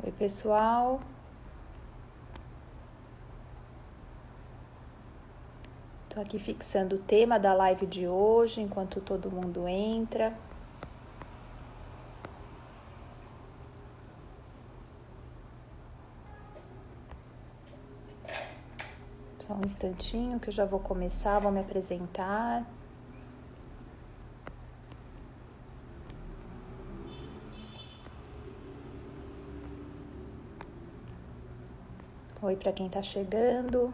Oi, pessoal. Tô aqui fixando o tema da live de hoje, enquanto todo mundo entra. Só um instantinho que eu já vou começar, vou me apresentar. Oi para quem tá chegando.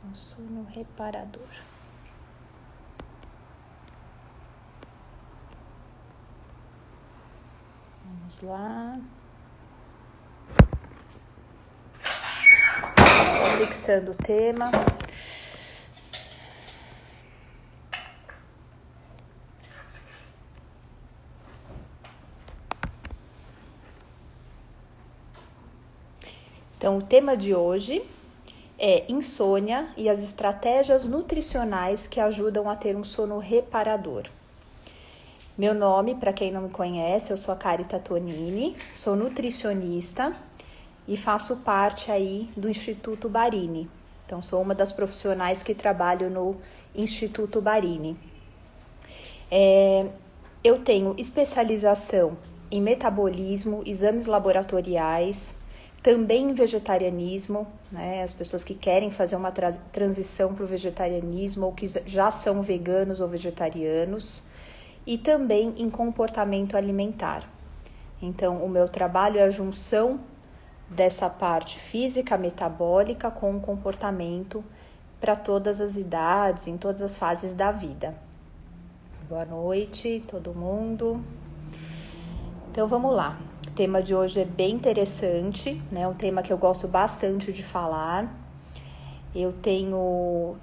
Um sono reparador. Vamos lá. Só fixando o tema. Então, o tema de hoje é insônia e as estratégias nutricionais que ajudam a ter um sono reparador. Meu nome, para quem não me conhece, eu sou a Carita Tonini, sou nutricionista e faço parte aí do Instituto Barini. Então, sou uma das profissionais que trabalho no Instituto Barini. Eu tenho especialização em metabolismo, exames laboratoriais, também em vegetarianismo, né? As pessoas que querem fazer uma transição para o vegetarianismo ou que já são veganos ou vegetarianos, e também em comportamento alimentar. Então, o meu trabalho é a junção dessa parte física metabólica com o comportamento para todas as idades, em todas as fases da vida. Boa noite, todo mundo. Então, vamos lá. O tema de hoje é bem interessante, né? Um tema que eu gosto bastante de falar. Eu tenho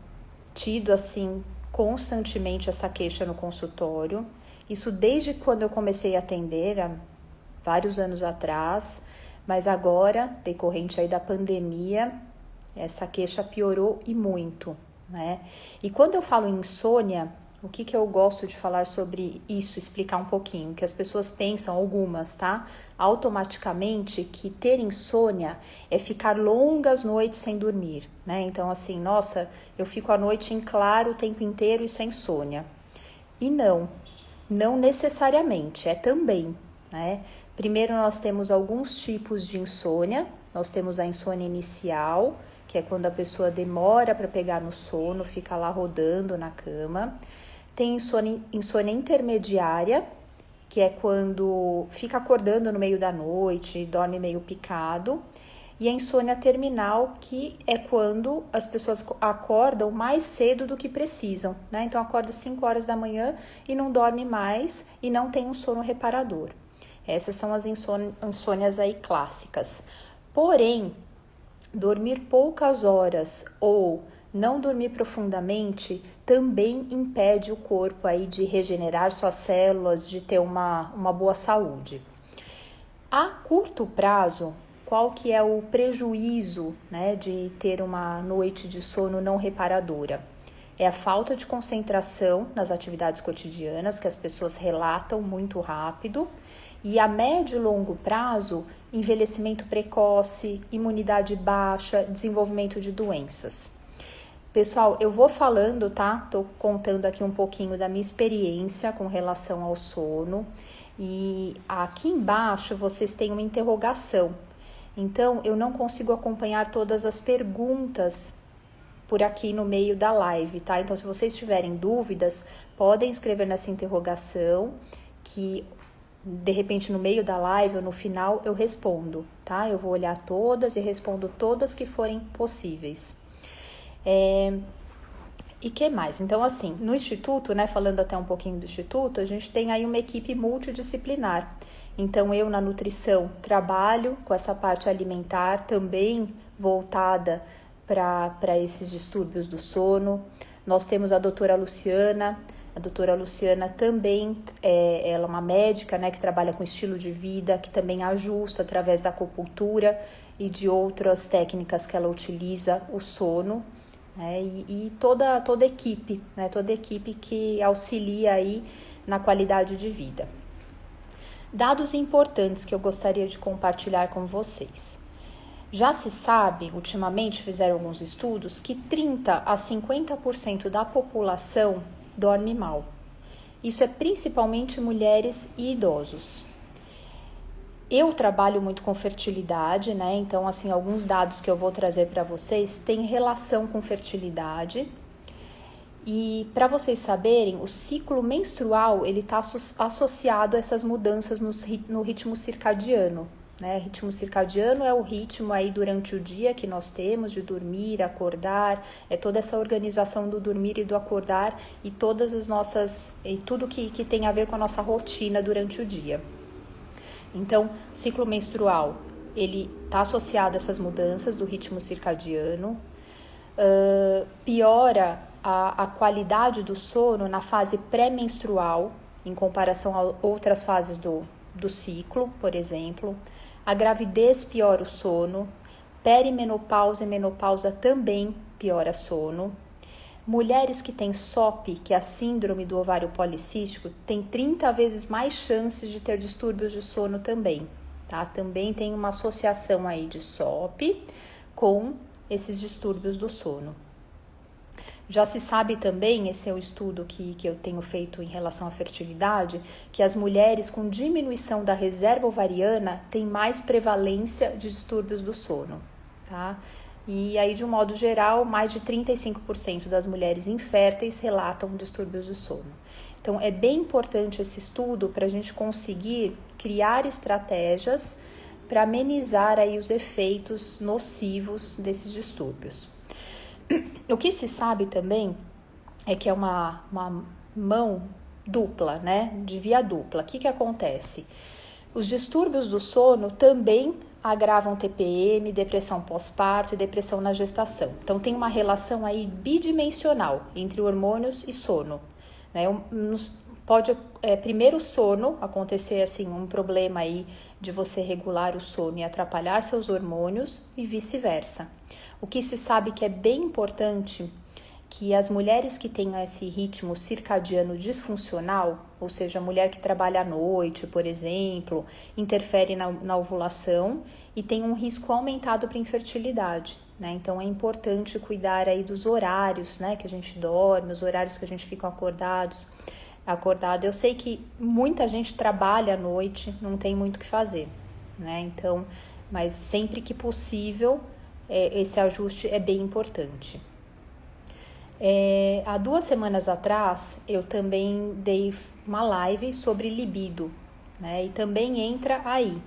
tido, assim, constantemente essa queixa no consultório. Isso desde quando eu comecei a atender, há vários anos atrás. Mas agora, decorrente aí da pandemia, essa queixa piorou e muito, né? E quando eu falo em insônia, o que eu gosto de falar sobre isso, explicar um pouquinho, que as pessoas pensam, algumas, tá? Automaticamente que ter insônia é ficar longas noites sem dormir, né? Então, assim, nossa, eu fico a noite em claro o tempo inteiro, isso é insônia. E não necessariamente, é também, né? Primeiro nós temos alguns tipos de insônia, nós temos a insônia inicial, que é quando a pessoa demora para pegar no sono, fica lá rodando na cama. Tem insônia intermediária, que é quando fica acordando no meio da noite, dorme meio picado. E a insônia terminal, que é quando as pessoas acordam mais cedo do que precisam, né? Então acorda 5 horas da manhã e não dorme mais e não tem um sono reparador. Essas são as insônias aí clássicas. Porém, dormir poucas horas ou não dormir profundamente também impede o corpo aí de regenerar suas células, de ter uma boa saúde. A curto prazo, qual que é o prejuízo, né, de ter uma noite de sono não reparadora? É a falta de concentração nas atividades cotidianas, que as pessoas relatam muito rápido, e a médio e longo prazo, envelhecimento precoce, imunidade baixa, desenvolvimento de doenças. Pessoal, eu vou falando, tá? Tô contando aqui um pouquinho da minha experiência com relação ao sono, e aqui embaixo vocês têm uma interrogação. Então, eu não consigo acompanhar todas as perguntas por aqui no meio da live, tá? Então, se vocês tiverem dúvidas, podem escrever nessa interrogação, que de repente no meio da live ou no final eu respondo, tá? Eu vou olhar todas e respondo todas que forem possíveis. E que mais? Então, assim, no Instituto, né, falando até um pouquinho do Instituto, a gente tem aí uma equipe multidisciplinar. Então, eu na nutrição trabalho com essa parte alimentar também voltada para esses distúrbios do sono. Nós temos a doutora Luciana. A doutora Luciana também, ela é uma médica, né, que trabalha com estilo de vida, que também ajusta através da acupuntura e de outras técnicas que ela utiliza o sono. E toda a equipe, né, toda a equipe que auxilia aí na qualidade de vida. Dados importantes que eu gostaria de compartilhar com vocês. Já se sabe, ultimamente fizeram alguns estudos, que 30 a 50% da população dorme mal. Isso é principalmente mulheres e idosos. Eu trabalho muito com fertilidade, né? Então, assim, alguns dados que eu vou trazer para vocês têm relação com fertilidade. E para vocês saberem, o ciclo menstrual ele está associado a essas mudanças no ritmo circadiano. Né? O ritmo circadiano é o ritmo aí durante o dia que nós temos de dormir, acordar, é toda essa organização do dormir e do acordar e todas as nossas e tudo que tem a ver com a nossa rotina durante o dia. Então, o ciclo menstrual ele está associado a essas mudanças do ritmo circadiano, piora a qualidade do sono na fase pré-menstrual, em comparação a outras fases do ciclo, por exemplo. A gravidez piora o sono, perimenopausa e menopausa também piora sono. Mulheres que têm SOP, que é a síndrome do ovário policístico, têm 30 vezes mais chances de ter distúrbios de sono também, tá? Também tem uma associação aí de SOP com esses distúrbios do sono. Já se sabe também, esse é o estudo que eu tenho feito em relação à fertilidade, que as mulheres com diminuição da reserva ovariana têm mais prevalência de distúrbios do sono, tá? E aí, de um modo geral, mais de 35% das mulheres inférteis relatam distúrbios do sono. Então, é bem importante esse estudo para a gente conseguir criar estratégias para amenizar aí os efeitos nocivos desses distúrbios. O que se sabe também é que é uma mão dupla, né? De via dupla. O que acontece? Os distúrbios do sono também agravam TPM, depressão pós-parto e depressão na gestação. Então, tem uma relação aí bidimensional entre hormônios e sono, né? Pode, primeiro sono, acontecer assim, um problema aí de você regular o sono e atrapalhar seus hormônios e vice-versa. O que se sabe que é bem importante que as mulheres que têm esse ritmo circadiano disfuncional, ou seja, a mulher que trabalha à noite, por exemplo, interfere na ovulação e tem um risco aumentado para infertilidade, né? Então é importante cuidar aí dos horários, né, que a gente dorme, os horários que a gente fica acordado. Eu sei que muita gente trabalha à noite, não tem muito o que fazer, né? Então, mas sempre que possível, esse ajuste é bem importante. Há 2 semanas atrás, eu também dei uma live sobre libido, né? E também entra aí,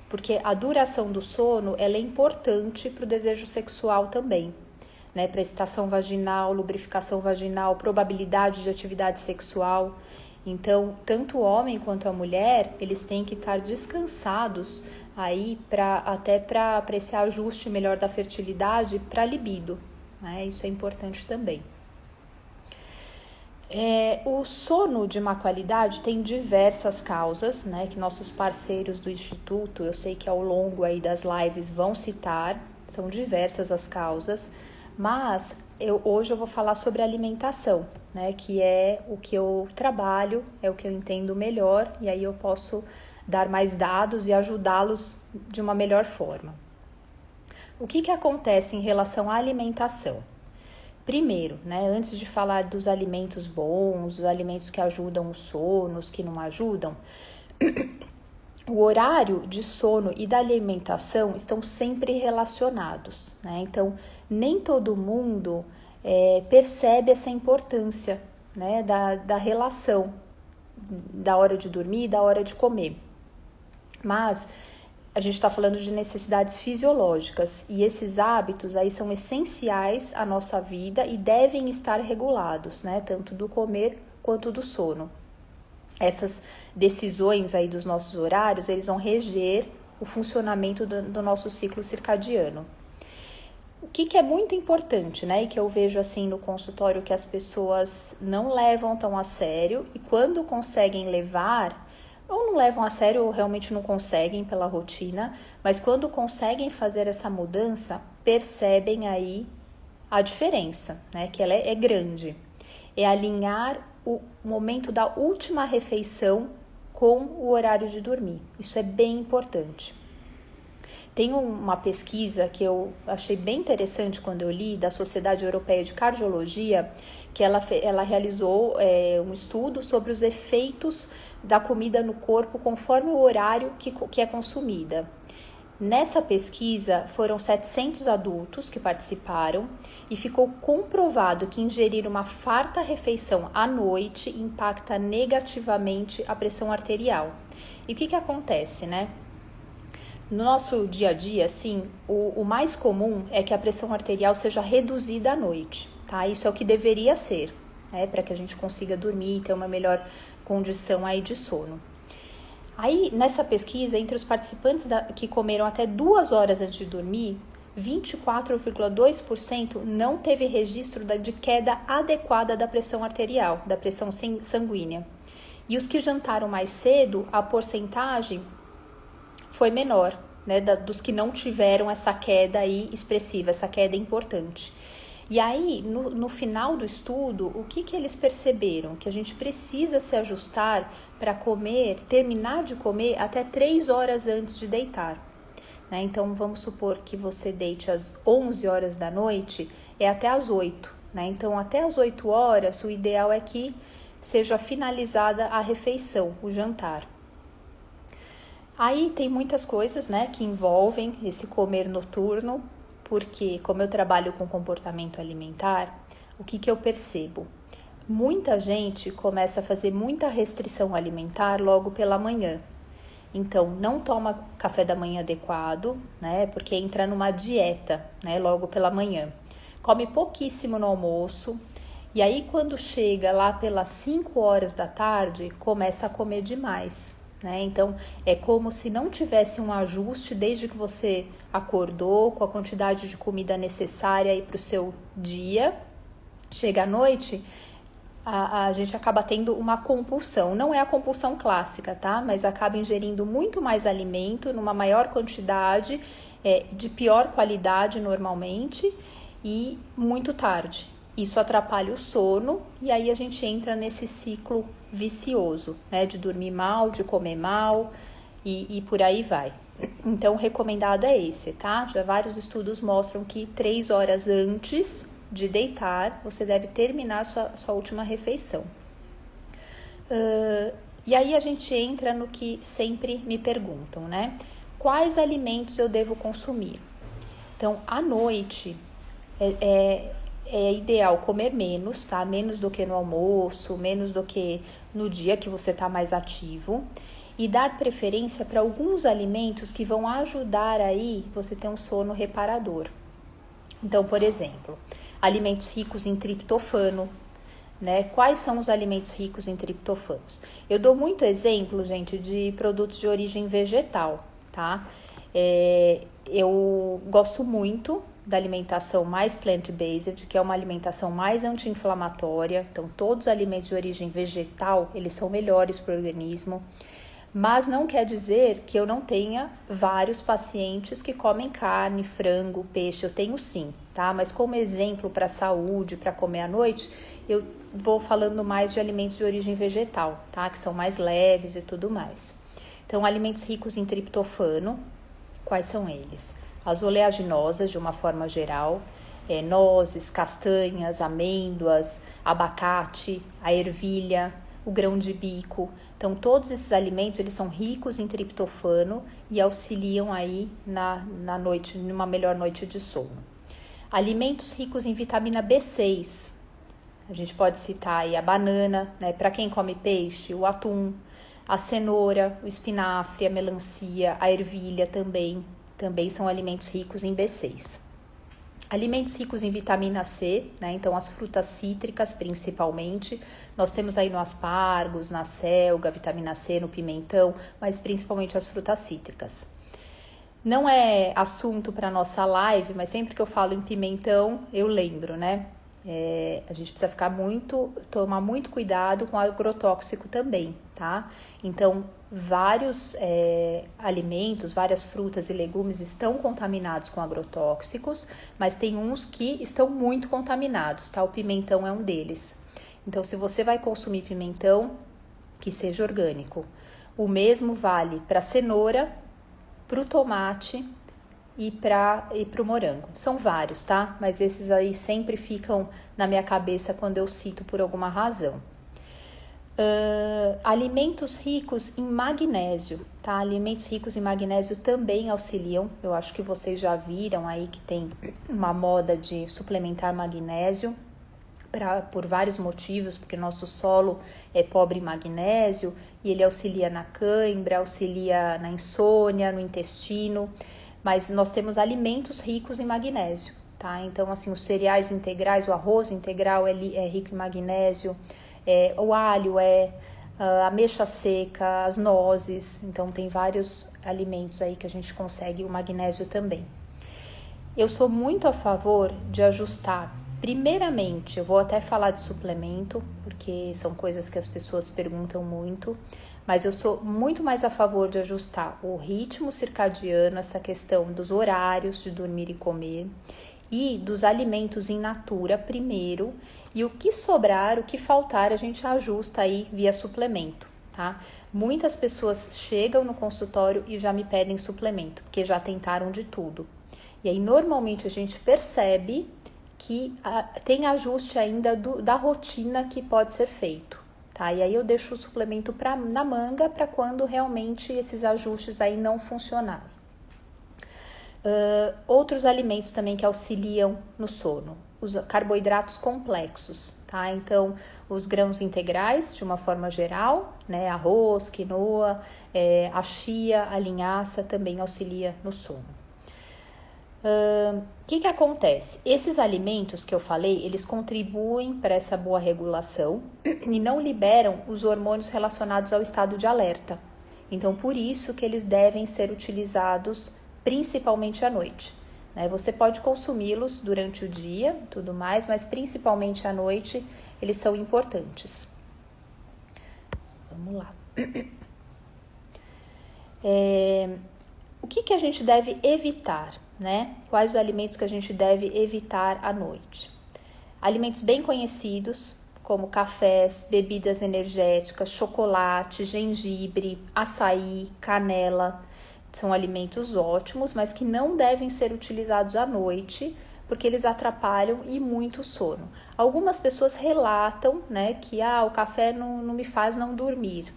porque a duração do sono ela é importante para o desejo sexual também, né? Para excitação vaginal, lubrificação vaginal, probabilidade de atividade sexual. Então, tanto o homem quanto a mulher, eles têm que estar descansados aí até para esse ajuste melhor da fertilidade para libido, né? Isso é importante também. O sono de má qualidade tem diversas causas, né? Que nossos parceiros do Instituto, eu sei que ao longo aí das lives vão citar, são diversas as causas, mas hoje eu vou falar sobre alimentação, né? Que é o que eu trabalho, é o que eu entendo melhor, e aí eu posso dar mais dados e ajudá-los de uma melhor forma. O que acontece em relação à alimentação? Primeiro, né, antes de falar dos alimentos bons, os alimentos que ajudam o sono, os que não ajudam, o horário de sono e da alimentação estão sempre relacionados, né? Então, nem todo mundo percebe essa importância, né, da relação da hora de dormir e da hora de comer. Mas a gente está falando de necessidades fisiológicas e esses hábitos aí são essenciais à nossa vida e devem estar regulados, né? Tanto do comer quanto do sono. Essas decisões aí dos nossos horários, eles vão reger o funcionamento do nosso ciclo circadiano. O que é muito importante, né? E que eu vejo assim no consultório que as pessoas não levam tão a sério e quando conseguem levar, ou não levam a sério ou realmente não conseguem pela rotina, mas quando conseguem fazer essa mudança, percebem aí a diferença, né? Que ela é grande. É alinhar o momento da última refeição com o horário de dormir. Isso é bem importante. Tem uma pesquisa que eu achei bem interessante quando eu li, da Sociedade Europeia de Cardiologia, que ela realizou um estudo sobre os efeitos da comida no corpo conforme o horário que é consumida. Nessa pesquisa, foram 700 adultos que participaram e ficou comprovado que ingerir uma farta refeição à noite impacta negativamente a pressão arterial. E o que acontece, né? No nosso dia a dia, assim, o mais comum é que a pressão arterial seja reduzida à noite, tá? Isso é o que deveria ser, né? Para que a gente consiga dormir e ter uma melhor condição aí de sono. Aí, nessa pesquisa, entre os participantes que comeram até 2 horas antes de dormir, 24,2% não teve registro de queda adequada da pressão arterial, da pressão sanguínea. E os que jantaram mais cedo, a porcentagem foi menor, né, dos que não tiveram essa queda aí expressiva, essa queda importante. E aí, no final do estudo, o que eles perceberam? Que a gente precisa se ajustar para terminar de comer até 3 horas antes de deitar. Né? Então, vamos supor que você deite às 11 horas da noite, é até às 8. Né? Então, até às 8 horas, o ideal é que seja finalizada a refeição, o jantar. Aí tem muitas coisas, né, que envolvem esse comer noturno, porque como eu trabalho com comportamento alimentar, o que eu percebo? Muita gente começa a fazer muita restrição alimentar logo pela manhã. Então, não toma café da manhã adequado, né, porque entra numa dieta, né, logo pela manhã. Come pouquíssimo no almoço, e aí quando chega lá pelas 5 horas da tarde, começa a comer demais. Né? Então, é como se não tivesse um ajuste desde que você acordou com a quantidade de comida necessária para o seu dia. Chega à noite, a gente acaba tendo uma compulsão. Não é a compulsão clássica, tá? Mas acaba ingerindo muito mais alimento, numa maior quantidade, de pior qualidade normalmente e muito tarde. Isso atrapalha o sono e aí a gente entra nesse ciclo vicioso, né? De dormir mal, de comer mal e por aí vai. Então, o recomendado é esse, tá? Já vários estudos mostram que 3 horas antes de deitar, você deve terminar sua última refeição. E aí a gente entra no que sempre me perguntam, né? Quais alimentos eu devo consumir? Então, à noite, é ideal comer menos, tá? Menos do que no almoço, menos do que no dia que você tá mais ativo. E dar preferência para alguns alimentos que vão ajudar aí você ter um sono reparador. Então, por exemplo, alimentos ricos em triptofano, né? Quais são os alimentos ricos em triptofanos? Eu dou muito exemplo, gente, de produtos de origem vegetal, tá? Eu gosto muito da alimentação mais plant-based, que é uma alimentação mais anti-inflamatória. Então, todos os alimentos de origem vegetal, eles são melhores para o organismo. Mas não quer dizer que eu não tenha vários pacientes que comem carne, frango, peixe. Eu tenho sim, tá? Mas como exemplo para saúde, para comer à noite, eu vou falando mais de alimentos de origem vegetal, tá? Que são mais leves e tudo mais. Então, alimentos ricos em triptofano, quais são eles? As oleaginosas, de uma forma geral, nozes, castanhas, amêndoas, abacate, a ervilha, o grão de bico. Então, todos esses alimentos, eles são ricos em triptofano e auxiliam aí na noite, numa melhor noite de sono. Alimentos ricos em vitamina B6. A gente pode citar aí a banana, né? Para quem come peixe, o atum, a cenoura, o espinafre, a melancia, a ervilha também são alimentos ricos em B6. Alimentos ricos em vitamina C, né? Então as frutas cítricas principalmente, nós temos aí no aspargos, na selga, vitamina C, no pimentão, mas principalmente as frutas cítricas. Não é assunto para nossa live, mas sempre que eu falo em pimentão, eu lembro, né? A gente precisa tomar muito cuidado com o agrotóxico também, tá? Então, vários alimentos, várias frutas e legumes estão contaminados com agrotóxicos, mas tem uns que estão muito contaminados, tá? O pimentão é um deles. Então, se você vai consumir pimentão, que seja orgânico. O mesmo vale para a cenoura, para o tomate e para o morango. São vários, tá? Mas esses aí sempre ficam na minha cabeça quando eu cito por alguma razão. Alimentos ricos em magnésio, tá? Alimentos ricos em magnésio também auxiliam. Eu acho que vocês já viram aí que tem uma moda de suplementar magnésio por vários motivos, porque nosso solo é pobre em magnésio e ele auxilia na cãibra, auxilia na insônia, no intestino, mas nós temos alimentos ricos em magnésio, tá? Então, assim, os cereais integrais, o arroz integral é rico em magnésio, o alho a ameixa seca, as nozes, então tem vários alimentos aí que a gente consegue o magnésio também. Eu sou muito a favor de ajustar. Primeiramente, eu vou até falar de suplemento, porque são coisas que as pessoas perguntam muito, mas eu sou muito mais a favor de ajustar o ritmo circadiano, essa questão dos horários de dormir e comer, e dos alimentos in natura primeiro, e o que sobrar, o que faltar, a gente ajusta aí via suplemento, tá? Muitas pessoas chegam no consultório e já me pedem suplemento, porque já tentaram de tudo. E aí, normalmente, a gente percebe que tem ajuste ainda da rotina que pode ser feito, tá? E aí eu deixo o suplemento na manga para quando realmente esses ajustes aí não funcionarem. Outros alimentos também que auxiliam no sono, os carboidratos complexos, tá? Então, os grãos integrais, de uma forma geral, né? Arroz, quinoa, a chia, a linhaça também auxilia no sono. O que acontece? Esses alimentos que eu falei, eles contribuem para essa boa regulação e não liberam os hormônios relacionados ao estado de alerta. Então, por isso que eles devem ser utilizados principalmente à noite, né? Você pode consumi-los durante o dia, tudo mais, mas principalmente à noite eles são importantes. Vamos lá. O que a gente deve evitar, né? Quais os alimentos que a gente deve evitar à noite? Alimentos bem conhecidos, como cafés, bebidas energéticas, chocolate, gengibre, açaí, canela. São alimentos ótimos, mas que não devem ser utilizados à noite, porque eles atrapalham e muito o sono. Algumas pessoas relatam, né, que o café não me faz não dormir.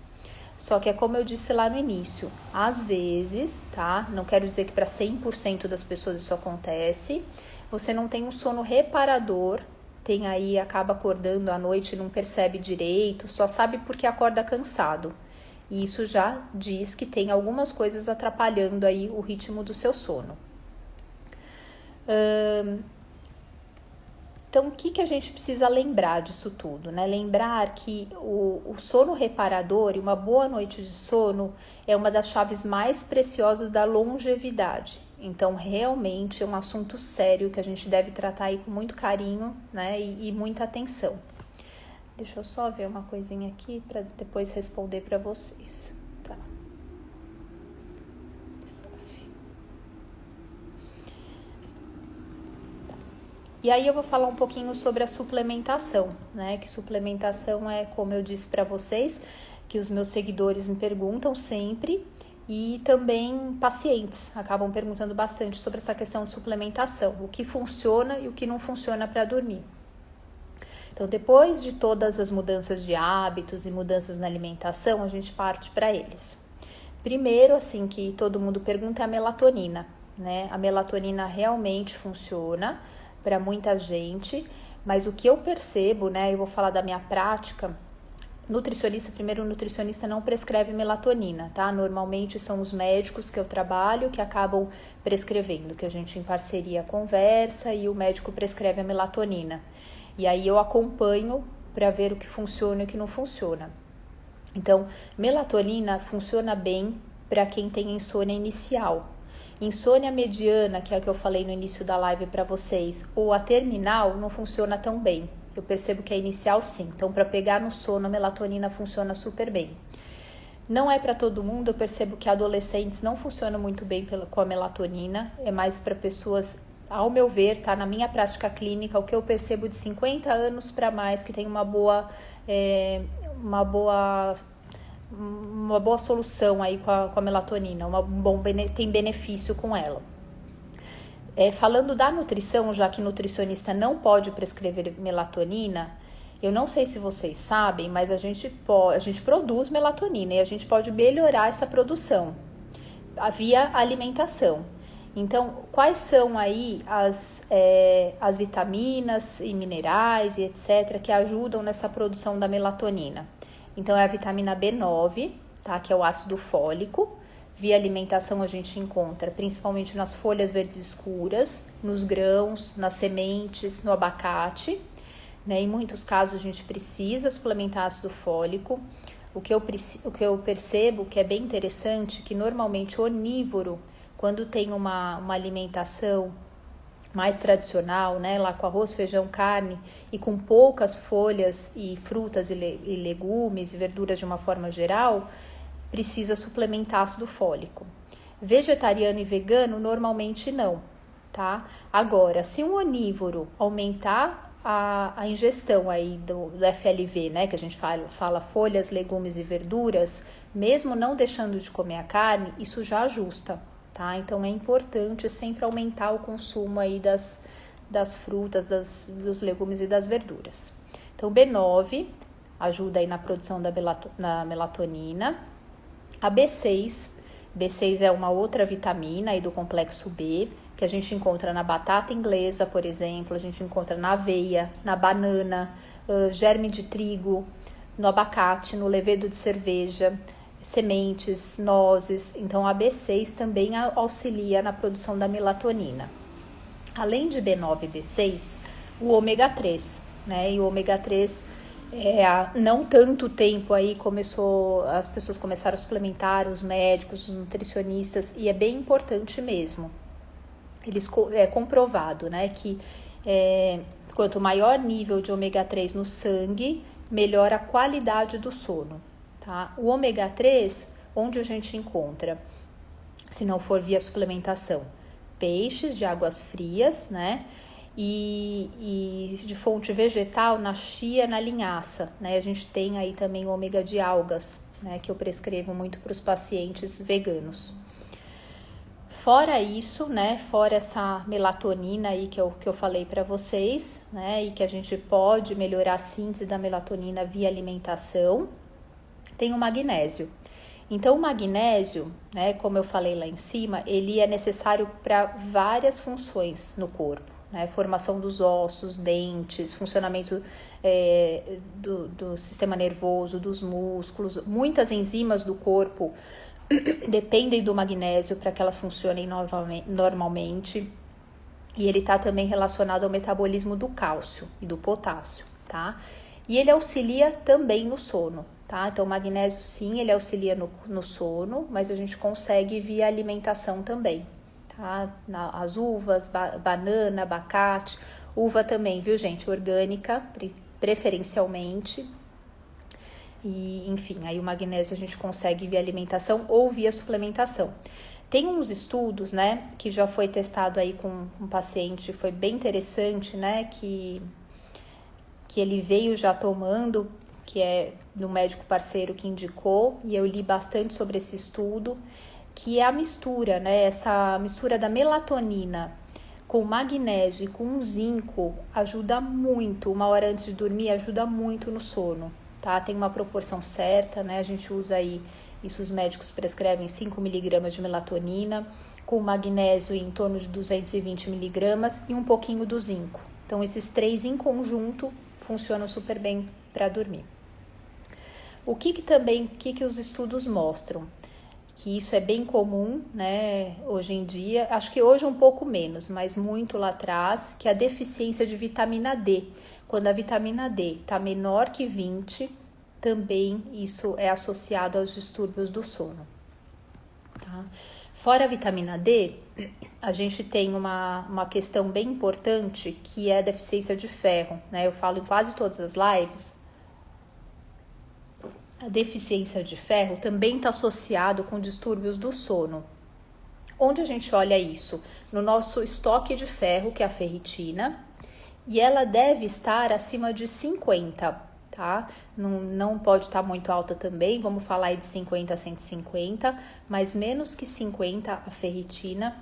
Só que é como eu disse lá no início, às vezes, tá? Não quero dizer que para 100% das pessoas isso acontece. Você não tem um sono reparador, acaba acordando à noite e não percebe direito, só sabe porque acorda cansado. E isso já diz que tem algumas coisas atrapalhando aí o ritmo do seu sono. Então, o que a gente precisa lembrar disso tudo, né? Lembrar que o sono reparador e uma boa noite de sono é uma das chaves mais preciosas da longevidade. Então, realmente é um assunto sério que a gente deve tratar aí com muito carinho, né? E muita atenção. Deixa eu só ver uma coisinha aqui para depois responder para vocês. Tá. E aí eu vou falar um pouquinho sobre a suplementação, né? Que suplementação é, como eu disse para vocês, que os meus seguidores me perguntam sempre, e também pacientes acabam perguntando bastante sobre essa questão de suplementação, o que funciona e o que não funciona para dormir. Então, depois de todas as mudanças de hábitos e mudanças na alimentação, a gente parte para eles. Primeiro, assim, que todo mundo pergunta é a melatonina, né? A melatonina realmente funciona para muita gente, mas o que eu percebo, né? Eu vou falar da minha prática. O nutricionista não prescreve melatonina, tá? Normalmente são os médicos que eu trabalho que acabam prescrevendo, que a gente em parceria conversa e o médico prescreve a melatonina. E aí eu acompanho para ver o que funciona e o que não funciona. Então, melatonina funciona bem para quem tem insônia inicial. Insônia mediana, que é a que eu falei no início da live para vocês, ou a terminal, não funciona tão bem. Eu percebo que a inicial sim. Então, para pegar no sono, a melatonina funciona super bem. Não é para todo mundo, eu percebo que adolescentes não funcionam muito bem com a melatonina. É mais para pessoas, ao meu ver, tá? Na minha prática clínica, o que eu percebo de 50 anos para mais, que tem uma boa uma boa solução aí com a melatonina, tem benefício com ela. Falando da nutrição, já que nutricionista não pode prescrever melatonina, eu não sei se vocês sabem, mas a gente produz melatonina e a gente pode melhorar essa produção via alimentação. Então, quais são aí as vitaminas e minerais e etc. que ajudam nessa produção da melatonina? Então, é a vitamina B9, tá? Que é o ácido fólico. Via alimentação a gente encontra principalmente nas folhas verdes escuras, nos grãos, nas sementes, no abacate, né? Em muitos casos a gente precisa suplementar ácido fólico. O que eu percebo que é bem interessante, que normalmente o onívoro, quando tem uma alimentação mais tradicional, né, lá com arroz, feijão, carne e com poucas folhas e frutas e legumes e verduras de uma forma geral, precisa suplementar ácido fólico. Vegetariano e vegano normalmente não, tá? Agora, se um onívoro aumentar a ingestão aí do FLV, né, que a gente fala folhas, legumes e verduras, mesmo não deixando de comer a carne, isso já ajusta, tá? Então é importante sempre aumentar o consumo aí das frutas, dos legumes e das verduras. Então B9 ajuda aí na produção da melatonina. A B6 é uma outra vitamina aí do complexo B, que a gente encontra na batata inglesa, por exemplo, a gente encontra na aveia, na banana, germe de trigo, no abacate, no levedo de cerveja, sementes, nozes. Então, a B6 também auxilia na produção da melatonina. Além de B9 e B6, o ômega 3, né? E o ômega 3, há não tanto tempo aí as pessoas começaram a suplementar, os médicos, os nutricionistas, e é bem importante mesmo. É comprovado, né, que quanto maior nível de ômega 3 no sangue, melhor a qualidade do sono, tá? O ômega 3, onde a gente encontra, se não for via suplementação, peixes de águas frias, né? E de fonte vegetal, na chia, na linhaça, né? A gente tem aí também o ômega de algas, né, que eu prescrevo muito para os pacientes veganos. Fora isso, né, fora essa melatonina aí que eu falei para vocês, né, e que a gente pode melhorar a síntese da melatonina via alimentação, tem o magnésio. Então, o magnésio, né, como eu falei lá em cima, ele é necessário para várias funções no corpo, né, formação dos ossos, dentes, funcionamento do sistema nervoso, dos músculos, muitas enzimas do corpo dependem do magnésio para que elas funcionem normalmente, e ele está também relacionado ao metabolismo do cálcio e do potássio, tá? E ele auxilia também no sono, tá? Então, o magnésio, sim, ele auxilia no sono, mas a gente consegue via alimentação também, tá? As uvas, banana, abacate, uva também, viu, gente? Orgânica, preferencialmente. E, enfim, aí o magnésio a gente consegue via alimentação ou via suplementação. Tem uns estudos, né, que já foi testado aí com um paciente, foi bem interessante, né, que ele veio já tomando, que é do médico parceiro que indicou, e eu li bastante sobre esse estudo, que é a mistura, né, essa mistura da melatonina com magnésio e com zinco ajuda muito, 1 hora antes de dormir ajuda muito no sono. Tá? Tem uma proporção certa, né? A gente usa aí, isso os médicos prescrevem 5 mg de melatonina, com magnésio em torno de 220 mg e um pouquinho do zinco. Então, esses 3 em conjunto funcionam super bem para dormir. O que os estudos mostram? Que isso é bem comum, né, hoje em dia, acho que hoje um pouco menos, mas muito lá atrás, que é a deficiência de vitamina D. Quando a vitamina D está menor que 20, também isso é associado aos distúrbios do sono. Tá? Fora a vitamina D, a gente tem uma questão bem importante, que é a deficiência de ferro, né? Eu falo em quase todas as lives. A deficiência de ferro também está associado com distúrbios do sono. Onde a gente olha isso? No nosso estoque de ferro, que é a ferritina, e ela deve estar acima de 50. tá? Não pode estar muito alta também, vamos falar aí de 50 a 150, mas menos que 50 a ferritina.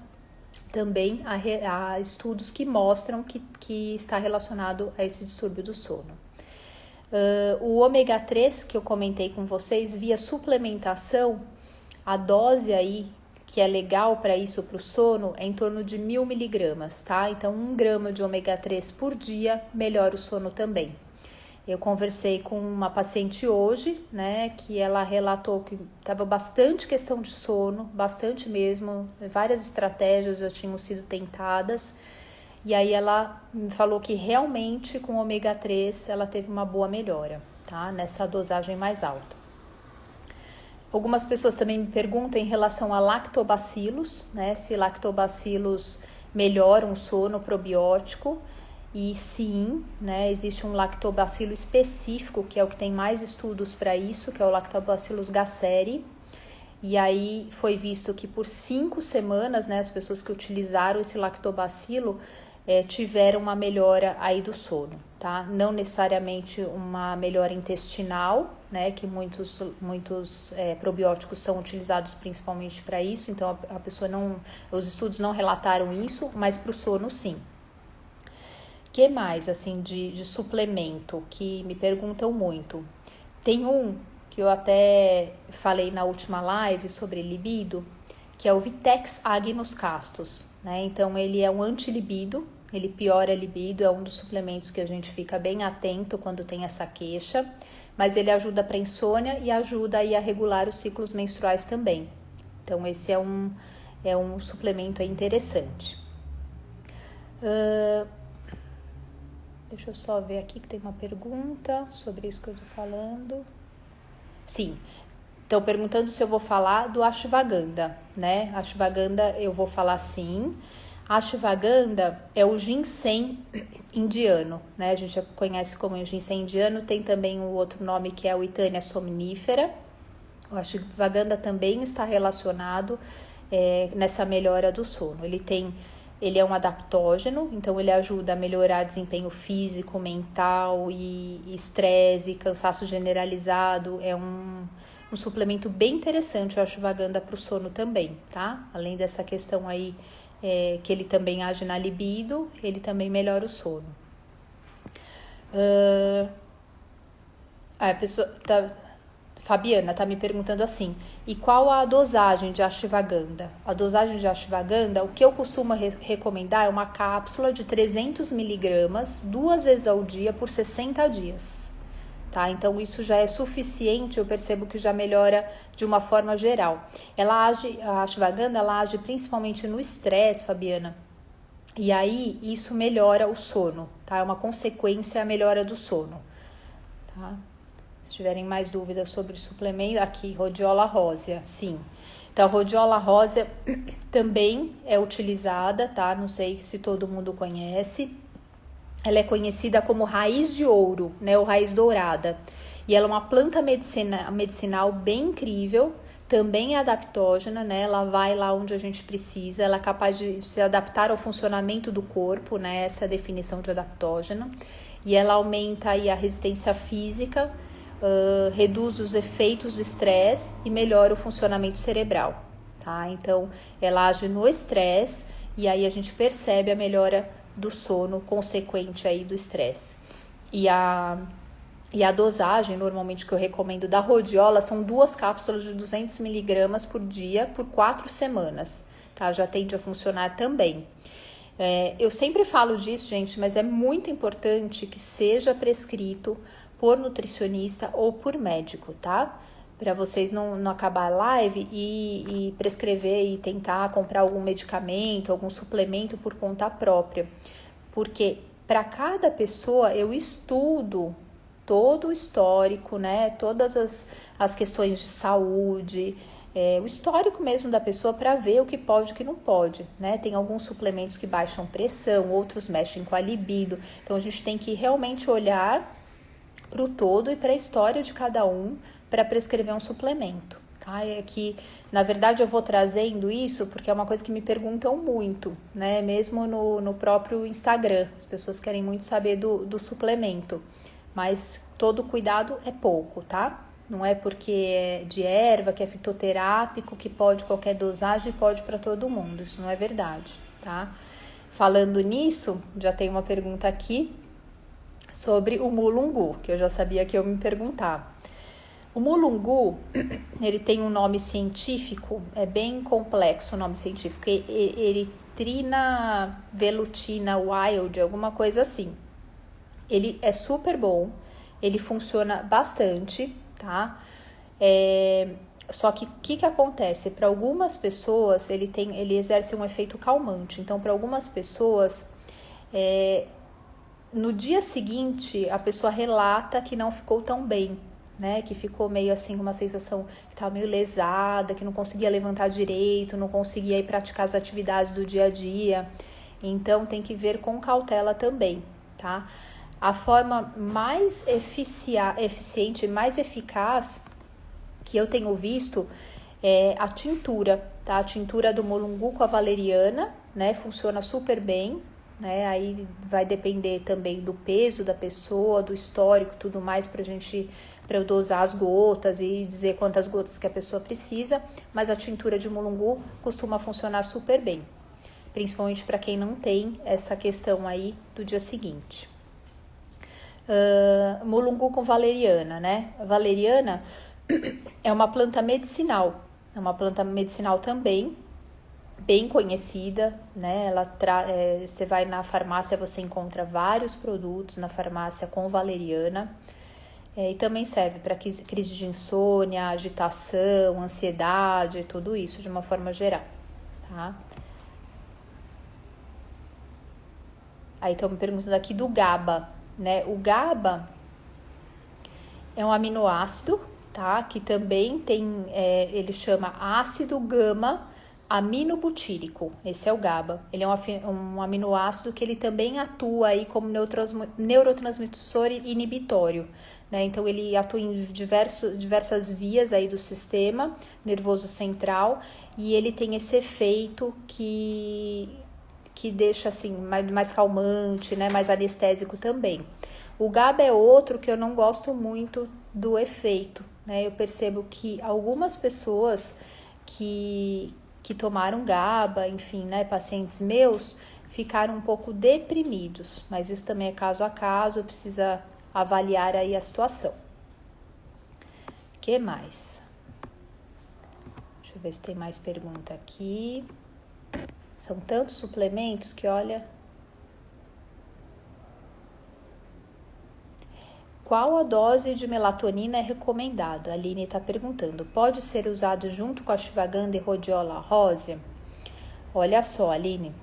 Também há estudos que mostram que está relacionado a esse distúrbio do sono. O ômega 3 que eu comentei com vocês, via suplementação, a dose aí que é legal para isso, para o sono, é em torno de 1.000 miligramas, tá? Então, 1 grama de ômega 3 por dia melhora o sono também. Eu conversei com uma paciente hoje, né, que ela relatou que estava bastante questão de sono, bastante mesmo, várias estratégias já tinham sido tentadas, e aí ela me falou que realmente com ômega 3 ela teve uma boa melhora, tá, nessa dosagem mais alta. Algumas pessoas também me perguntam em relação a lactobacilos, né, se lactobacilos melhoram o sono probiótico. E sim, né, existe um lactobacilo específico, que é o que tem mais estudos para isso, que é o Lactobacillus gasseri. E aí foi visto que por 5 semanas, né, as pessoas que utilizaram esse lactobacilo tiveram uma melhora aí do sono, tá? Não necessariamente uma melhora intestinal, né, que muitos probióticos são utilizados principalmente para isso, então a pessoa os estudos não relataram isso, mas para o sono sim. Que mais, assim, de suplemento que me perguntam muito? Tem um que eu até falei na última live sobre libido, que é o Vitex Agnus Castus, né? Então, ele é um antilibido, ele piora a libido, é um dos suplementos que a gente fica bem atento quando tem essa queixa, mas ele ajuda para insônia e ajuda aí a regular os ciclos menstruais também. Então, esse é um suplemento interessante. Deixa eu só ver aqui que tem uma pergunta sobre isso que eu tô falando. Sim, estão perguntando se eu vou falar do Ashwagandha, né? Ashwagandha eu vou falar sim. Ashwagandha é o ginseng indiano, né? A gente já conhece como ginseng indiano, tem também um outro nome que é o Withania somnífera. O Ashwagandha também está relacionado nessa melhora do sono. Ele é um adaptógeno, então ele ajuda a melhorar desempenho físico, mental e estresse, cansaço generalizado. É um suplemento bem interessante, o Ashwagandha, para o sono também, tá? Além dessa questão aí que ele também age na libido, ele também melhora o sono. A pessoa Fabiana tá me perguntando assim, e qual a dosagem de Ashwagandha? A dosagem de Ashwagandha, o que eu costumo recomendar é uma cápsula de 300 miligramas 2 vezes ao dia por 60 dias, tá? Então isso já é suficiente, eu percebo que já melhora de uma forma geral. A Ashwagandha, ela age principalmente no estresse, Fabiana, e aí isso melhora o sono, tá? É uma consequência a melhora do sono, tá? Se tiverem mais dúvidas sobre suplemento, aqui, rhodiola rósea, sim. Então, a rhodiola rósea também é utilizada, tá? Não sei se todo mundo conhece. Ela é conhecida como raiz de ouro, né? Ou raiz dourada. E ela é uma planta medicinal bem incrível, também é adaptógena, né? Ela vai lá onde a gente precisa, ela é capaz de se adaptar ao funcionamento do corpo, né? Essa é a definição de adaptógeno. E ela aumenta aí a resistência física, reduz os efeitos do estresse e melhora o funcionamento cerebral, tá? Então, ela age no estresse e aí a gente percebe a melhora do sono consequente aí do estresse. E a dosagem, normalmente, que eu recomendo da rhodiola são 2 cápsulas de 200 miligramas por dia por 4 semanas, tá? Já tende a funcionar também. Eu sempre falo disso, gente, mas é muito importante que seja prescrito por nutricionista ou por médico, tá? Para vocês não acabar a live e prescrever e tentar comprar algum medicamento, algum suplemento por conta própria. Porque para cada pessoa eu estudo todo o histórico, né? Todas as questões de saúde, o histórico mesmo da pessoa para ver o que pode e o que não pode, né? Tem alguns suplementos que baixam pressão, outros mexem com a libido. Então a gente tem que realmente olhar para o todo e para a história de cada um para prescrever um suplemento, tá? É que, na verdade, eu vou trazendo isso porque é uma coisa que me perguntam muito, né? Mesmo no próprio Instagram, as pessoas querem muito saber do suplemento, mas todo cuidado é pouco, tá? Não é porque é de erva, que é fitoterápico, que pode qualquer dosagem, pode para todo mundo. Isso não é verdade, tá? Falando nisso, já tem uma pergunta aqui sobre o mulungu, que eu já sabia que eu me perguntar. O mulungu, ele tem um nome científico, é bem complexo o nome científico, Erythrina velutina wild, alguma coisa assim. Ele é super bom, ele funciona bastante, tá? Só que o que acontece? Para algumas pessoas, ele exerce um efeito calmante. Então, para algumas pessoas, no dia seguinte, a pessoa relata que não ficou tão bem, né? Que ficou meio assim, com uma sensação que estava meio lesada, que não conseguia levantar direito, não conseguia ir praticar as atividades do dia a dia. Então, tem que ver com cautela também, tá? A forma mais eficiente, mais eficaz que eu tenho visto é a tintura, tá? A tintura do mulungu com a valeriana, né? Funciona super bem, né? Aí vai depender também do peso da pessoa, do histórico e tudo mais para eu dosar as gotas e dizer quantas gotas que a pessoa precisa, mas a tintura de mulungu costuma funcionar super bem, principalmente para quem não tem essa questão aí do dia seguinte. Mulungu com valeriana, né? A valeriana é uma planta medicinal, também, bem conhecida, né? Você vai na farmácia, você encontra vários produtos na farmácia com valeriana, e também serve para crise de insônia, agitação, ansiedade, tudo isso de uma forma geral, tá? Aí estão me perguntando aqui do GABA, né? O GABA é um aminoácido, tá? Que também tem, ele chama ácido gama aminobutírico. Esse é o GABA. Ele é um aminoácido que ele também atua aí como neurotransmissor inibitório, né? Então ele atua em diversas vias aí do sistema nervoso central e ele tem esse efeito que deixa assim mais calmante, né? Mais anestésico também. O GABA é outro que eu não gosto muito do efeito, né? Eu percebo que algumas pessoas que tomaram GABA, enfim, né, pacientes meus, ficaram um pouco deprimidos, mas isso também é caso a caso, precisa avaliar aí a situação. O que mais? Deixa eu ver se tem mais pergunta aqui. São tantos suplementos que, olha... Qual a dose de melatonina é recomendada? A Aline está perguntando. Pode ser usado junto com a ashwagandha e rhodiola rósea? Olha só, Aline.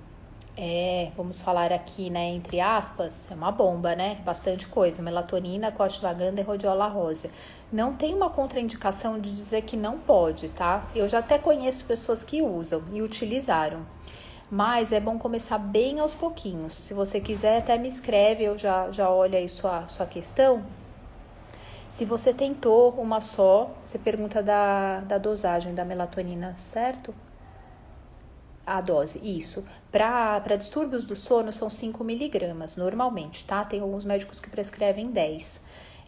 Vamos falar aqui, né, entre aspas, é uma bomba, né? Bastante coisa. Melatonina com ashwagandha e rhodiola rósea. Não tem uma contraindicação de dizer que não pode, tá? Eu já até conheço pessoas que usam e utilizaram. Mas é bom começar bem aos pouquinhos. Se você quiser, até me escreve, eu já olho aí sua questão. Se você tentou uma só, você pergunta da dosagem da melatonina, certo? A dose, isso. Para distúrbios do sono são 5 miligramas, normalmente, tá? Tem alguns médicos que prescrevem 10.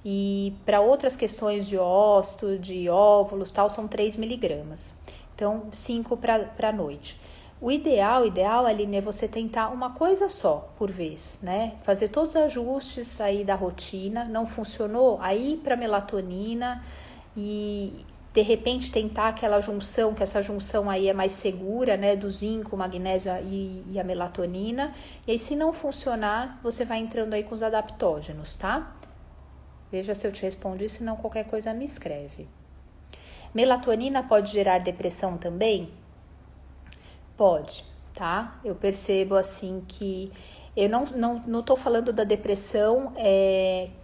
E para outras questões de óvulo, de óvulos, tal, são 3 miligramas. Então, 5 para a noite. O ideal, Aline, é você tentar uma coisa só por vez, né? Fazer todos os ajustes aí da rotina, não funcionou? Aí para melatonina e de repente tentar aquela junção, que essa junção aí é mais segura, né? Do zinco, magnésio e a melatonina. E aí se não funcionar, você vai entrando aí com os adaptógenos, tá? Veja se eu te respondi, se não qualquer coisa me escreve. Melatonina pode gerar depressão também? Pode, tá? Eu percebo assim que eu não tô falando da depressão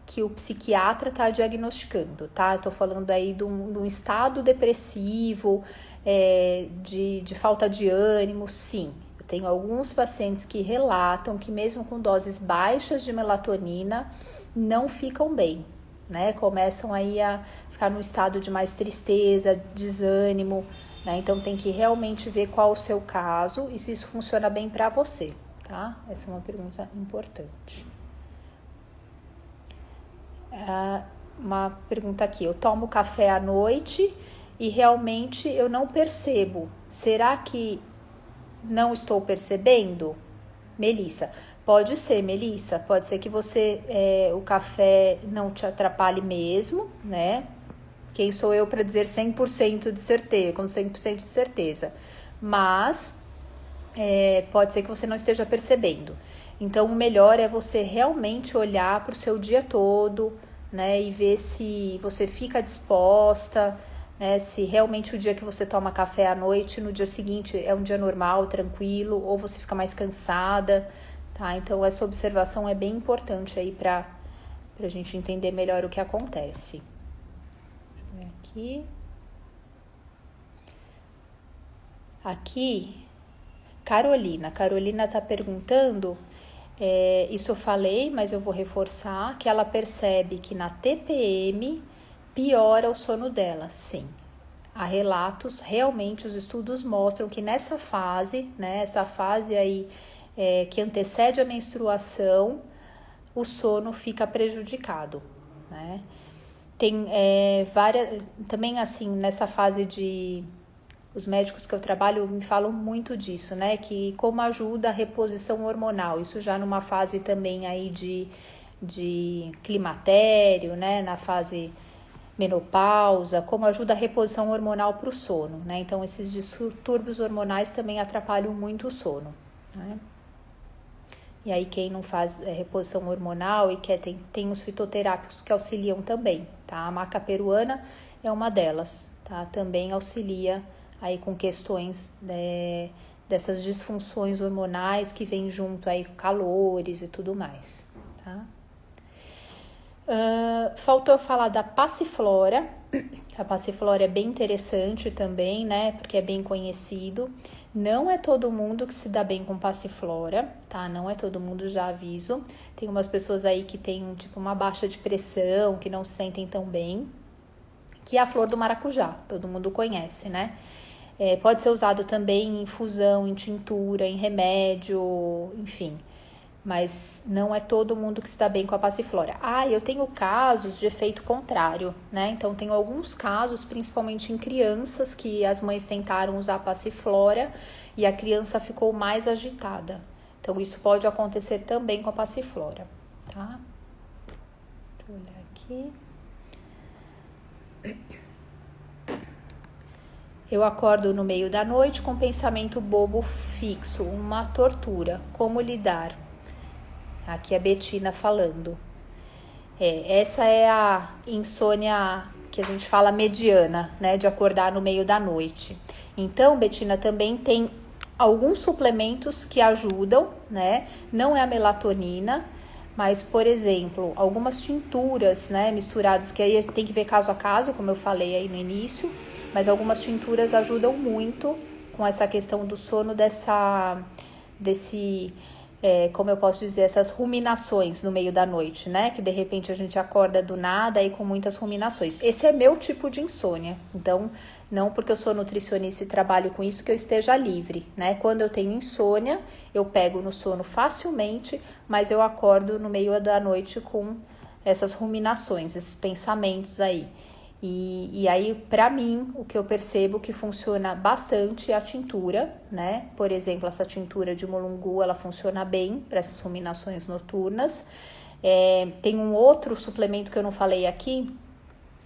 que o psiquiatra tá diagnosticando, tá? Eu tô falando aí de um estado depressivo, de falta de ânimo, sim. Eu tenho alguns pacientes que relatam que mesmo com doses baixas de melatonina não ficam bem, né? Começam aí a ficar num estado de mais tristeza, desânimo, né? Então tem que realmente ver qual o seu caso e se isso funciona bem para você, tá? Essa é uma pergunta importante. Uma pergunta aqui. Eu tomo café à noite e realmente eu não percebo. Será que não estou percebendo? Melissa, pode ser, Melissa, pode ser que o café não te atrapalhe mesmo, né? Quem sou eu para dizer 100% de certeza, com 100% de certeza. Mas pode ser que você não esteja percebendo. Então, o melhor é você realmente olhar para o seu dia todo, né? E ver se você fica disposta, né? Se realmente o dia que você toma café à noite, no dia seguinte é um dia normal, tranquilo, ou você fica mais cansada, tá? Então, essa observação é bem importante aí para a gente entender melhor o que acontece. Aqui, Carolina está perguntando, isso eu falei, mas eu vou reforçar, que ela percebe que na TPM piora o sono dela, sim. Há relatos, realmente os estudos mostram que nessa fase, né, essa fase aí que antecede a menstruação, o sono fica prejudicado, né? Tem várias, também assim, nessa fase os médicos que eu trabalho me falam muito disso, né? Que como ajuda a reposição hormonal, isso já numa fase também aí de climatério, né? Na fase menopausa, como ajuda a reposição hormonal para o sono, né? Então, esses distúrbios hormonais também atrapalham muito o sono, né? E aí, quem não faz reposição hormonal e tem os fitoterápicos que auxiliam também, tá? A maca peruana é uma delas, tá? Também auxilia aí com questões dessas disfunções hormonais que vêm junto aí com calores e tudo mais, tá? Faltou eu falar da passiflora. A passiflora é bem interessante também, né? Porque é bem conhecido. Não é todo mundo que se dá bem com passiflora, tá? Não é todo mundo, já aviso. Tem umas pessoas aí que tem tipo uma baixa de pressão, que não se sentem tão bem. Que é a flor do maracujá, todo mundo conhece, né? Pode ser usado também em infusão, em tintura, em remédio, enfim. Mas não é todo mundo que se dá bem com a passiflora. Eu tenho casos de efeito contrário, né? Então, tenho alguns casos, principalmente em crianças, que as mães tentaram usar a passiflora e a criança ficou mais agitada. Então, isso pode acontecer também com a passiflora, tá? Deixa eu olhar aqui. Eu acordo no meio da noite com pensamento bobo fixo, uma tortura. Como lidar? Aqui é a Betina falando. Essa é a insônia que a gente fala mediana, né? De acordar no meio da noite. Então, Betina, também tem alguns suplementos que ajudam, né? Não é a melatonina, mas, por exemplo, algumas tinturas, né? Misturadas, que aí tem que ver caso a caso, como eu falei aí no início. Mas algumas tinturas ajudam muito com essa questão do sono, como eu posso dizer, essas ruminações no meio da noite, né? Que de repente a gente acorda do nada e com muitas ruminações. Esse é meu tipo de insônia. Então, não porque eu sou nutricionista e trabalho com isso que eu esteja livre, né? Quando eu tenho insônia, eu pego no sono facilmente, mas eu acordo no meio da noite com essas ruminações, esses pensamentos aí. E aí, para mim, o que eu percebo que funciona bastante é a tintura, né? Por exemplo, essa tintura de mulungu, ela funciona bem para essas ruminações noturnas. Tem um outro suplemento que eu não falei aqui,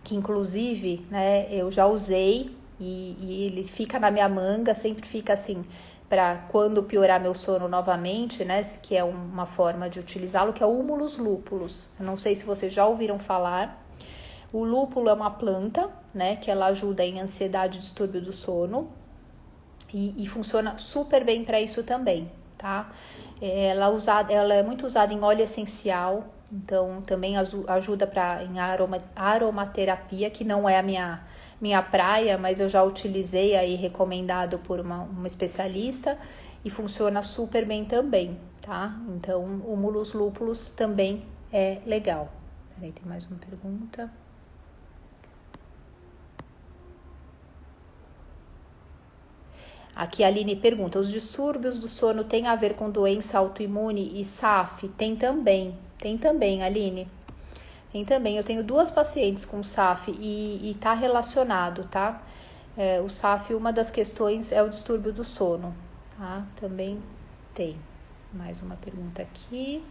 que inclusive, né, eu já usei e ele fica na minha manga, sempre fica assim, para quando piorar meu sono novamente, né? Que é uma forma de utilizá-lo, que é o Humulus lupulus. Eu não sei se vocês já ouviram falar. O lúpulo é uma planta, né, que ela ajuda em ansiedade e distúrbio do sono e funciona super bem para isso também, tá? Ela é muito usada em óleo essencial, então também ajuda em aromaterapia, que não é a minha praia, mas eu já utilizei aí, recomendado por uma especialista, e funciona super bem também, tá? Então, o Humulus lupulus também é legal. Peraí, tem mais uma pergunta. Aqui a Aline pergunta, os distúrbios do sono têm a ver com doença autoimune e SAF? Tem também, Aline. Tem também, eu tenho 2 pacientes com SAF e tá relacionado, tá? O SAF, uma das questões é o distúrbio do sono, tá? Também tem. Mais uma pergunta aqui.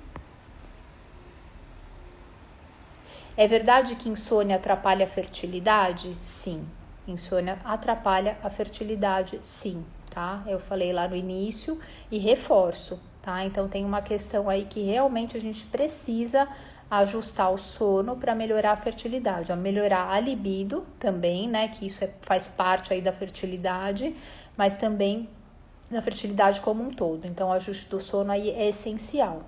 É verdade que insônia atrapalha a fertilidade? Sim. Insônia atrapalha a fertilidade, sim, tá? Eu falei lá no início e reforço, tá? Então tem uma questão aí que realmente a gente precisa ajustar o sono para melhorar a fertilidade, melhorar a libido também, né? Que isso faz parte aí da fertilidade, mas também da fertilidade como um todo. Então o ajuste do sono aí é essencial.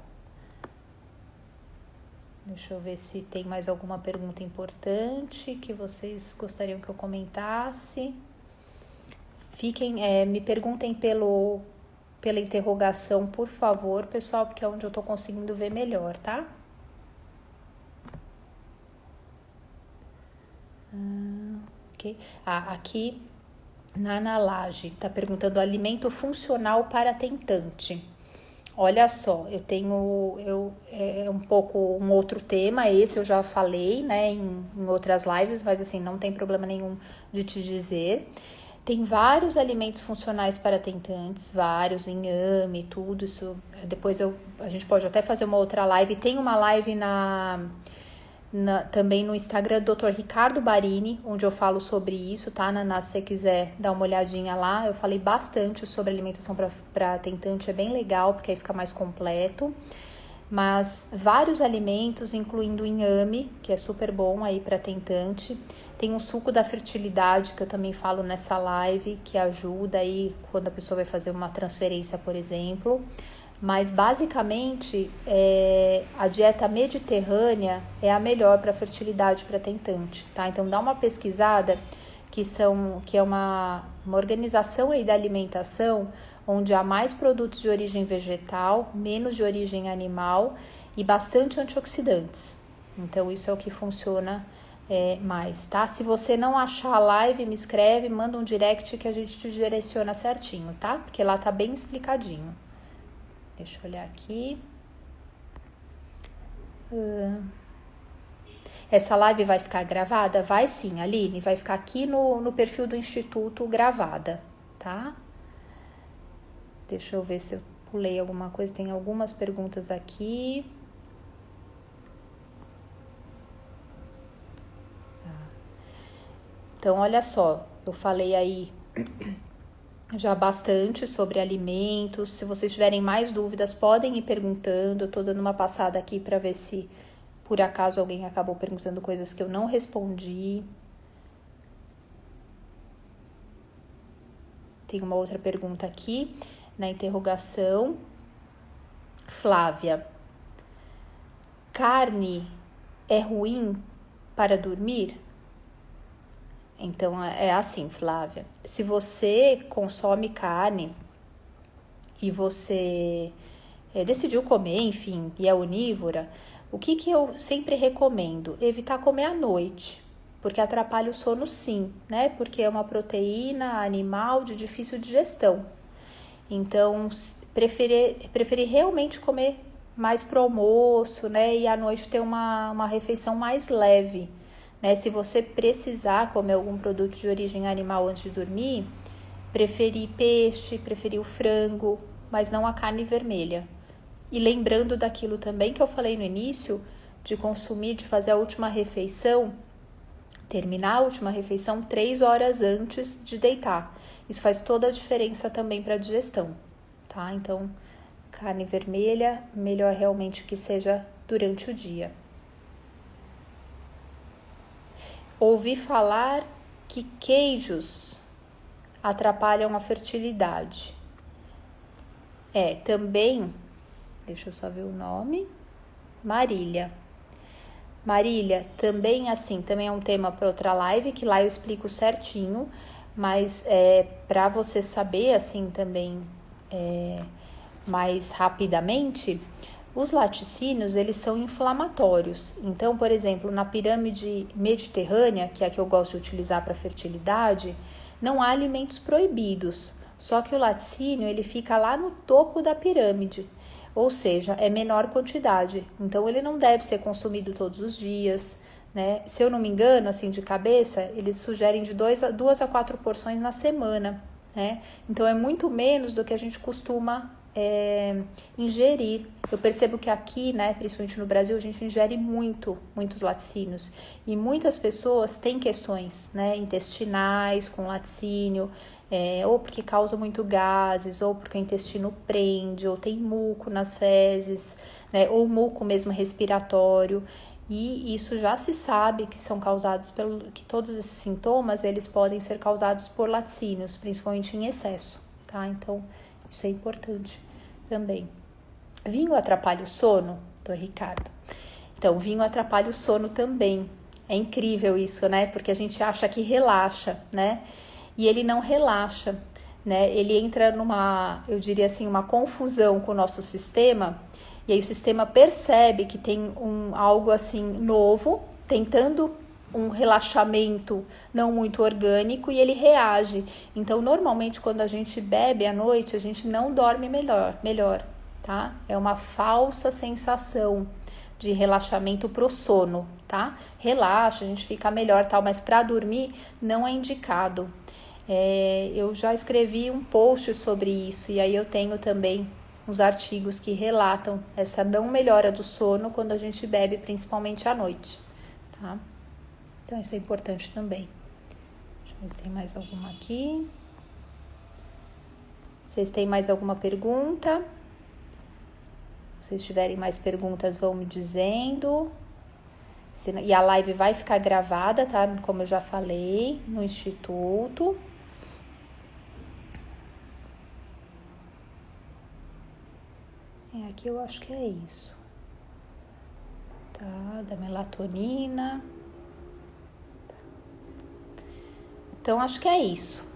Deixa eu ver se tem mais alguma pergunta importante que vocês gostariam que eu comentasse. Me perguntem pela interrogação, por favor, pessoal, porque é onde eu tô conseguindo ver melhor, tá? Ok. Aqui na Ana Laje, tá perguntando alimento funcional para tentante. Olha só, é um pouco um outro tema, esse eu já falei, né, em outras lives, mas assim, não tem problema nenhum de te dizer. Tem vários alimentos funcionais para tentantes, vários, inhame, tudo isso. Depois a gente pode até fazer uma outra live. Tem uma live também no Instagram do Dr. Ricardo Barini, onde eu falo sobre isso, tá, Naná? Se você quiser dar uma olhadinha lá, eu falei bastante sobre alimentação para tentante, é bem legal, porque aí fica mais completo. Mas vários alimentos, incluindo o inhame, que é super bom aí para tentante. Tem um suco da fertilidade, que eu também falo nessa live, que ajuda aí quando a pessoa vai fazer uma transferência, por exemplo. Mas basicamente a dieta mediterrânea é a melhor para fertilidade para tentante, tá? Então dá uma pesquisada que é uma organização aí da alimentação onde há mais produtos de origem vegetal, menos de origem animal e bastante antioxidantes. Então isso é o que funciona mais, tá? Se você não achar a live, me escreve, manda um direct que a gente te direciona certinho, tá? Porque lá tá bem explicadinho. Deixa eu olhar aqui. Essa live vai ficar gravada? Vai sim, Aline. Vai ficar aqui no perfil do Instituto gravada, tá? Deixa eu ver se eu pulei alguma coisa. Tem algumas perguntas aqui. Então, olha só. Eu falei aí já bastante sobre alimentos. Se vocês tiverem mais dúvidas, podem ir perguntando. Eu tô dando uma passada aqui para ver se por acaso alguém acabou perguntando coisas que eu não respondi. Tem uma outra pergunta aqui na interrogação. Flávia, carne é ruim para dormir? Então, é assim, Flávia, se você consome carne e você decidiu comer, enfim, e é onívora, o que eu sempre recomendo? Evitar comer à noite, porque atrapalha o sono sim, né? Porque é uma proteína animal de difícil digestão. Então, preferir realmente comer mais pro almoço, né? E à noite ter uma refeição mais leve. Né? Se você precisar comer algum produto de origem animal antes de dormir, preferir peixe, preferir o frango, mas não a carne vermelha. E lembrando daquilo também que eu falei no início, de consumir, de fazer a última refeição, terminar a última refeição 3 horas antes de deitar. Isso faz toda a diferença também para a digestão, tá? Então, carne vermelha, melhor realmente que seja durante o dia. Ouvi falar que queijos atrapalham a fertilidade. Também, deixa eu só ver o nome, Marília, também assim, também é um tema para outra live, que lá eu explico certinho, mas para você saber assim também mais rapidamente, os laticínios, eles são inflamatórios. Então, por exemplo, na pirâmide mediterrânea, que é a que eu gosto de utilizar para fertilidade, não há alimentos proibidos. Só que o laticínio, ele fica lá no topo da pirâmide. ou seja, é menor quantidade. Então, ele não deve ser consumido todos os dias, né? Se eu não me engano, assim, de cabeça, eles sugerem de 2 a 4 porções na semana, né? Então, é muito menos do que a gente costuma ingerir. Eu percebo que aqui, né, principalmente no Brasil, a gente ingere muitos laticínios. E muitas pessoas têm questões, né, intestinais com laticínio, ou porque causa muito gases, ou porque o intestino prende, ou tem muco nas fezes, né, ou muco mesmo respiratório. E isso já se sabe que são causados que todos esses sintomas, eles podem ser causados por laticínios, principalmente em excesso, tá? Então, isso é importante também. Vinho atrapalha o sono, doutor Ricardo? Então, vinho atrapalha o sono também. É incrível isso, né? Porque a gente acha que relaxa, né? E ele não relaxa, né? Ele entra numa, eu diria assim, uma confusão com o nosso sistema. E aí o sistema percebe que tem algo assim novo, tentando um relaxamento não muito orgânico, e ele reage. Então, normalmente, quando a gente bebe à noite, a gente não dorme melhor, tá? É uma falsa sensação de relaxamento pro sono, tá? Relaxa, a gente fica melhor, tal, mas para dormir não é indicado. Eu já escrevi um post sobre isso, e aí eu tenho também uns artigos que relatam essa não melhora do sono quando a gente bebe, principalmente à noite, tá? Então, isso é importante também. Deixa eu ver se tem mais alguma aqui. Vocês têm mais alguma pergunta? Se vocês tiverem mais perguntas, vão me dizendo. E a live vai ficar gravada, tá? Como eu já falei, no Instituto. Aqui eu acho que é isso. Tá, da melatonina. Então, acho que é isso.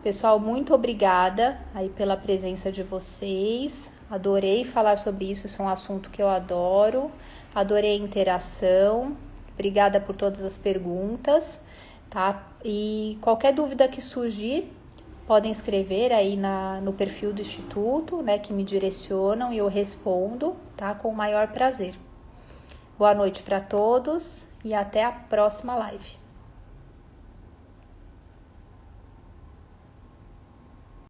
Pessoal, muito obrigada aí pela presença de vocês. Adorei falar sobre isso, isso é um assunto que eu adoro. Adorei a interação. Obrigada por todas as perguntas, tá? E qualquer dúvida que surgir, podem escrever aí no perfil do Instituto, né, que me direcionam, e eu respondo, tá? Com o maior prazer. Boa noite para todos e até a próxima live.